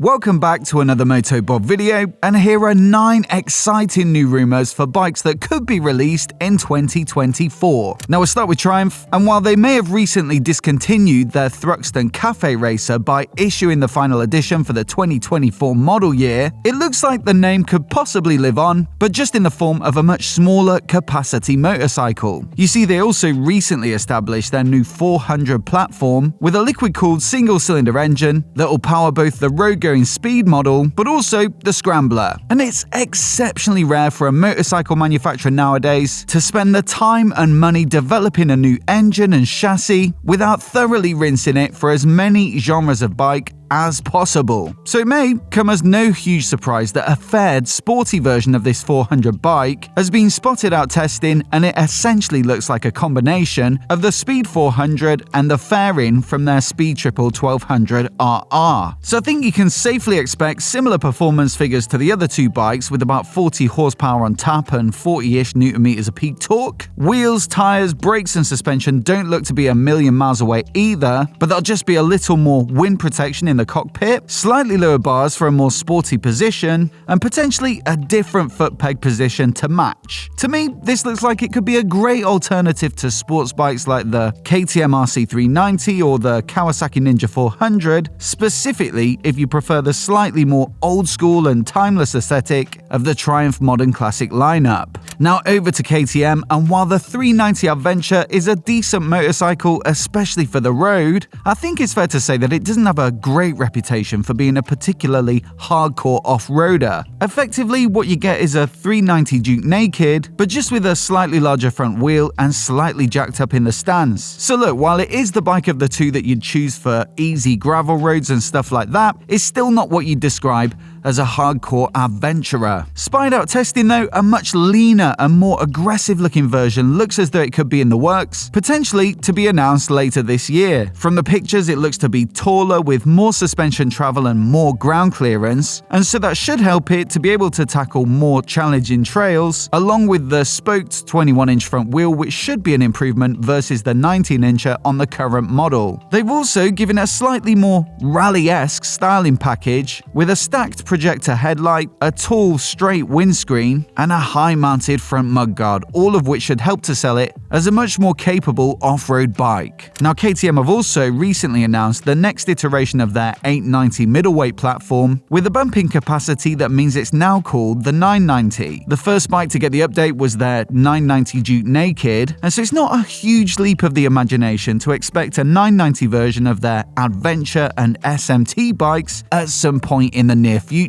Welcome back to another MOTOBOB video, and here are 9 exciting new rumours for bikes that could be released in 2024. Now we'll start with Triumph, and while they may have recently discontinued their Thruxton Cafe Racer by issuing the final edition for the 2024 model year, it looks like the name could possibly live on, but just in the form of a much smaller capacity motorcycle. You see, they also recently established their new 400 platform with a liquid-cooled single-cylinder engine that will power both the road-going speed model, but also the Scrambler. And it's exceptionally rare for a motorcycle manufacturer nowadays to spend the time and money developing a new engine and chassis without thoroughly rinsing it for as many genres of bike as possible. So it may come as no huge surprise that a fared, sporty version of this 400 bike has been spotted out testing, and it essentially looks like a combination of the Speed 400 and the fairing from their Speed Triple 1200 RR. So I think you can safely expect similar performance figures to the other two bikes, with about 40 horsepower on tap and 40-ish Newton meters of peak torque. Wheels, tires, brakes and suspension don't look to be a million miles away either, but there'll just be a little more wind protection in the cockpit, slightly lower bars for a more sporty position, and potentially a different foot peg position to match. To me, this looks like it could be a great alternative to sports bikes like the KTM RC390 or the Kawasaki Ninja 400, specifically if you prefer the slightly more old school and timeless aesthetic of the Triumph Modern Classic lineup. Now over to KTM, and while the 390 Adventure is a decent motorcycle, especially for the road, I think it's fair to say that it doesn't have a great reputation for being a particularly hardcore off-roader. Effectively, what you get is a 390 Duke Naked, but just with a slightly larger front wheel and slightly jacked up in the stance. So look, while it is the bike of the two that you'd choose for easy gravel roads and stuff like that, it's still not what you'd describe as a hardcore adventurer. Spied out testing though, a much leaner and more aggressive looking version looks as though it could be in the works, potentially to be announced later this year. From the pictures, it looks to be taller with more suspension travel and more ground clearance, and so that should help it to be able to tackle more challenging trails, along with the spoked 21-inch front wheel, which should be an improvement versus the 19-incher on the current model. They've also given a slightly more rally-esque styling package with a stacked projector headlight, a tall straight windscreen, and a high-mounted front mudguard, all of which should help to sell it as a much more capable off-road bike. Now KTM have also recently announced the next iteration of their 890 middleweight platform with a bumping capacity that means it's now called the 990. The first bike to get the update was their 990 Duke Naked, and so it's not a huge leap of the imagination to expect a 990 version of their Adventure and SMT bikes at some point in the near future.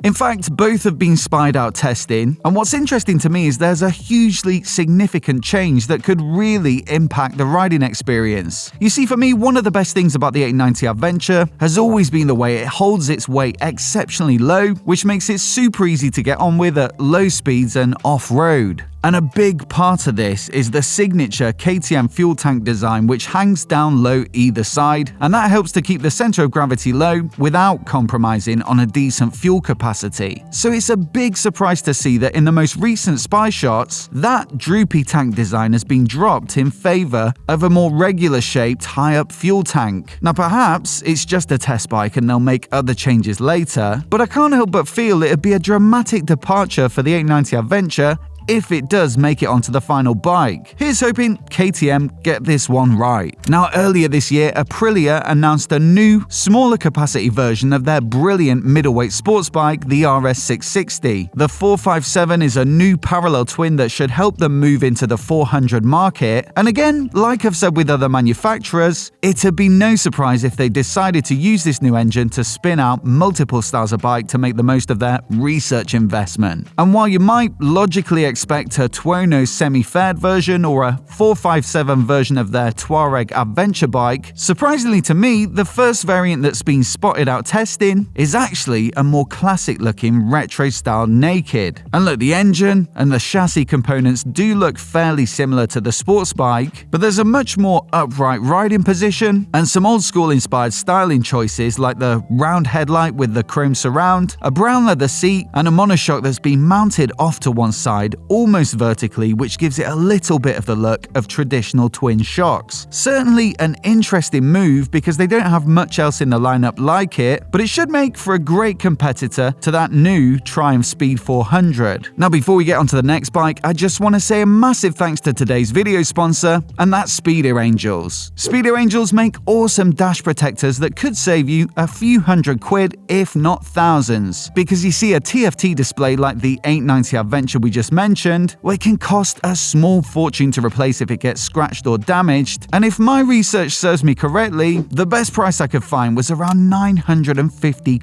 In fact, both have been spied out testing, and what's interesting to me is there's a hugely significant change that could really impact the riding experience. You see, for me, one of the best things about the 890 Adventure has always been the way it holds its weight exceptionally low, which makes it super easy to get on with at low speeds and off-road. And a big part of this is the signature KTM fuel tank design, which hangs down low either side, and that helps to keep the center of gravity low without compromising on a decent fuel capacity. So it's a big surprise to see that in the most recent spy shots, that droopy tank design has been dropped in favor of a more regular shaped high-up fuel tank. Now perhaps it's just a test bike and they'll make other changes later, but I can't help but feel it'd be a dramatic departure for the 890 Adventure if it does make it onto the final bike. Here's hoping KTM get this one right. Now earlier this year, Aprilia announced a new, smaller capacity version of their brilliant middleweight sports bike, the RS 660. The 457 is a new parallel twin that should help them move into the 400 market, and again, like I've said with other manufacturers, it'd be no surprise if they decided to use this new engine to spin out multiple styles of bike to make the most of their research investment. And while you might logically expect a Tuono semi-fared version or a 457 version of their Touareg adventure bike, surprisingly to me, the first variant that's been spotted out testing is actually a more classic-looking retro-style Naked. And look, the engine and the chassis components do look fairly similar to the sports bike, but there's a much more upright riding position and some old-school inspired styling choices like the round headlight with the chrome surround, a brown leather seat, and a monoshock that's been mounted off to one side, almost vertically, which gives it a little bit of the look of traditional twin shocks. Certainly an interesting move because they don't have much else in the lineup like it, but it should make for a great competitor to that new Triumph Speed 400. Now before we get onto the next bike, I just want to say a massive thanks to today's video sponsor, and that's Speedo Angels. Speedo Angels make awesome dash protectors that could save you a few £100, if not thousands. Because you see, a TFT display like the 890 Adventure we just mentioned, well, it can cost a small fortune to replace if it gets scratched or damaged, and if my research serves me correctly, the best price I could find was around £950.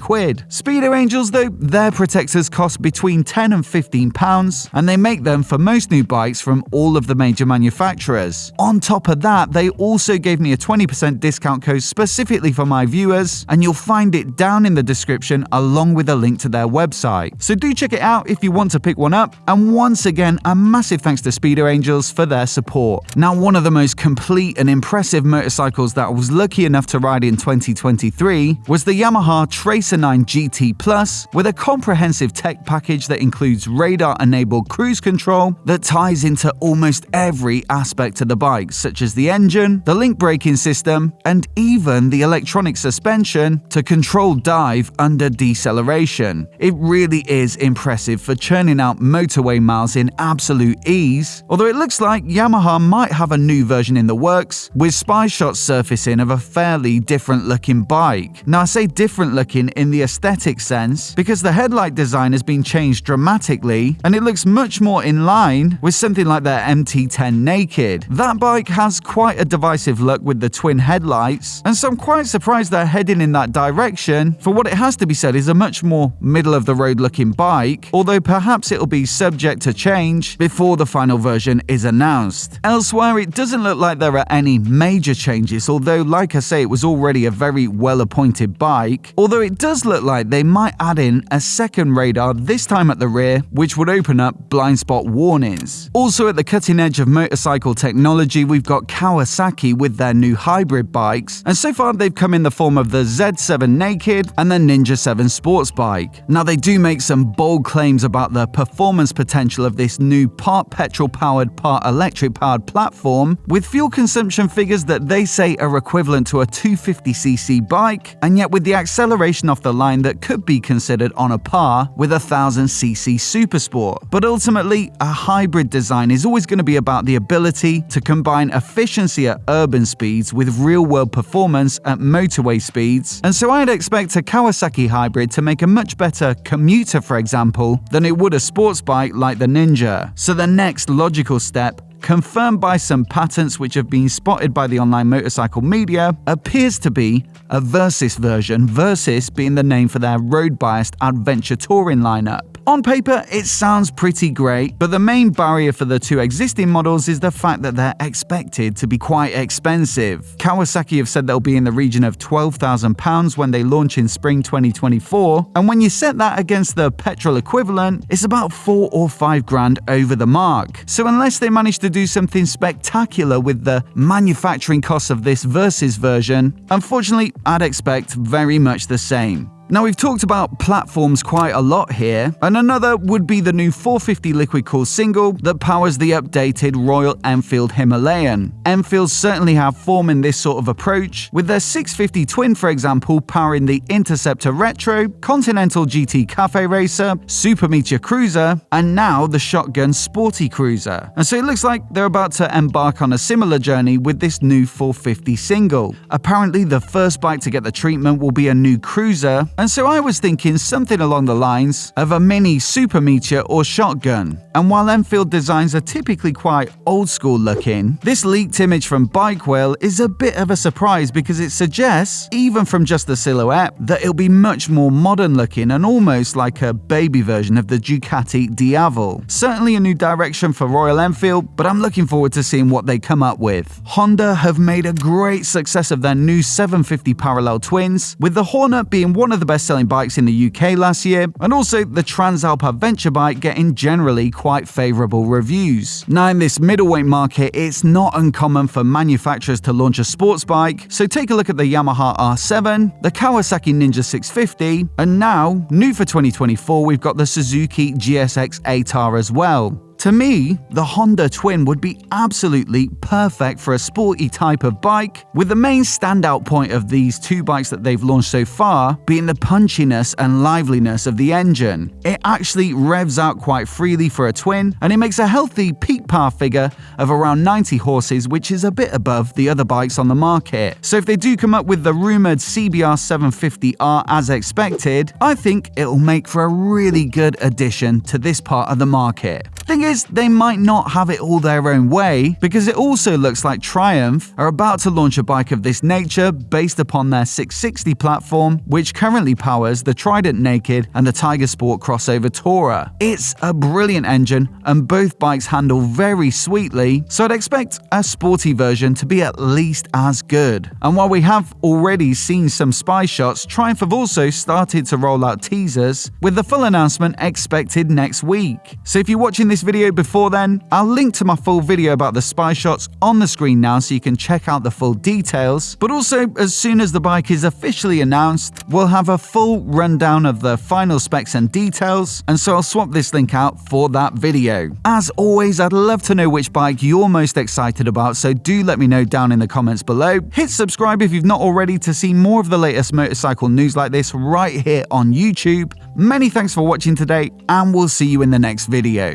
Speedo Angels though, their protectors cost between £10 and £15, and they make them for most new bikes from all of the major manufacturers. On top of that, they also gave me a 20% discount code specifically for my viewers, and you'll find it down in the description along with a link to their website. So do check it out if you want to pick one up, and once again, a massive thanks to Speedo Angels for their support. Now, one of the most complete and impressive motorcycles that I was lucky enough to ride in 2023 was the Yamaha Tracer 9 GT Plus, with a comprehensive tech package that includes radar-enabled cruise control that ties into almost every aspect of the bike, such as the engine, the link braking system, and even the electronic suspension to control dive under deceleration. It really is impressive for churning out motorway miles in absolute ease, although it looks like Yamaha might have a new version in the works, with spy shots surfacing of a fairly different looking bike. Now I say different looking in the aesthetic sense because the headlight design has been changed dramatically and it looks much more in line with something like their MT10 Naked. That bike has quite a divisive look with the twin headlights, and so I'm quite surprised they're heading in that direction for what it has to be said is a much more middle of the road looking bike, although perhaps it'll be subject to change before the final version is announced. Elsewhere, it doesn't look like there are any major changes, although like I say, it was already a very well appointed bike, although it does look like they might add in a second radar, this time at the rear, which would open up blind spot warnings. Also at the cutting edge of motorcycle technology, we've got Kawasaki with their new hybrid bikes, and so far they've come in the form of the Z7 Naked and the Ninja 7 sports bike. Now they do make some bold claims about the performance potential of this new part petrol powered, part electric powered platform, with fuel consumption figures that they say are equivalent to a 250cc bike, and yet with the acceleration off the line that could be considered on a par with a 1000cc Supersport. But ultimately, a hybrid design is always going to be about the ability to combine efficiency at urban speeds with real-world performance at motorway speeds, and so I'd expect a Kawasaki hybrid to make a much better commuter, for example, than it would a sports bike like the Ninja. So the next logical step, confirmed by some patents which have been spotted by the online motorcycle media, appears to be a Versys version, Versys being the name for their road-biased adventure touring lineup. On paper, it sounds pretty great, but the main barrier for the two existing models is the fact that they're expected to be quite expensive. Kawasaki have said they'll be in the region of £12,000 when they launch in spring 2024, and when you set that against the petrol equivalent, it's about 4 or 5 grand over the mark. So unless they manage to do something spectacular with the manufacturing costs of this Versys version, unfortunately, I'd expect very much the same. Now, we've talked about platforms quite a lot here, and another would be the new 450 liquid cooled single that powers the updated Royal Enfield Himalayan. Enfield certainly have form in this sort of approach, with their 650 twin, for example, powering the Interceptor Retro, Continental GT Cafe Racer, Super Meteor Cruiser, and now the Shotgun Sporty Cruiser. And so it looks like they're about to embark on a similar journey with this new 450 single. Apparently, the first bike to get the treatment will be a new cruiser, and so I was thinking something along the lines of a mini Super Meteor or Shotgun. And while Enfield designs are typically quite old school looking, this leaked image from Bikewell is a bit of a surprise because it suggests, even from just the silhouette, that it'll be much more modern looking and almost like a baby version of the Ducati Diavel. Certainly a new direction for Royal Enfield, but I'm looking forward to seeing what they come up with. Honda have made a great success of their new 750 parallel twins, with the Hornet being one of the best-selling bikes in the UK last year, and also the Transalp Adventure bike getting generally quite favourable reviews. Now, in this middleweight market, it's not uncommon for manufacturers to launch a sports bike, so take a look at the Yamaha R7, the Kawasaki Ninja 650, and now, new for 2024, we've got the Suzuki GSX 8R as well. To me, the Honda Twin would be absolutely perfect for a sporty type of bike, with the main standout point of these two bikes that they've launched so far being the punchiness and liveliness of the engine. It actually revs out quite freely for a twin, and it makes a healthy peak power figure of around 90 horses, which is a bit above the other bikes on the market. So if they do come up with the rumoured CBR 750R as expected, I think it'll make for a really good addition to this part of the market. Thing is, they might not have it all their own way, because it also looks like Triumph are about to launch a bike of this nature based upon their 660 platform, which currently powers the Trident Naked and the Tiger Sport crossover Tourer. It's a brilliant engine, and both bikes handle very sweetly, so I'd expect a sporty version to be at least as good. And while we have already seen some spy shots, Triumph have also started to roll out teasers, with the full announcement expected next week. So if you're watching this video before then, I'll link to my full video about the spy shots on the screen now so you can check out the full details. But also, as soon as the bike is officially announced, we'll have a full rundown of the final specs and details, and so I'll swap this link out for that video. As always, I'd love to know which bike you're most excited about, so do let me know down in the comments below. Hit subscribe if you've not already to see more of the latest motorcycle news like this right here on YouTube. Many thanks for watching today, and we'll see you in the next video.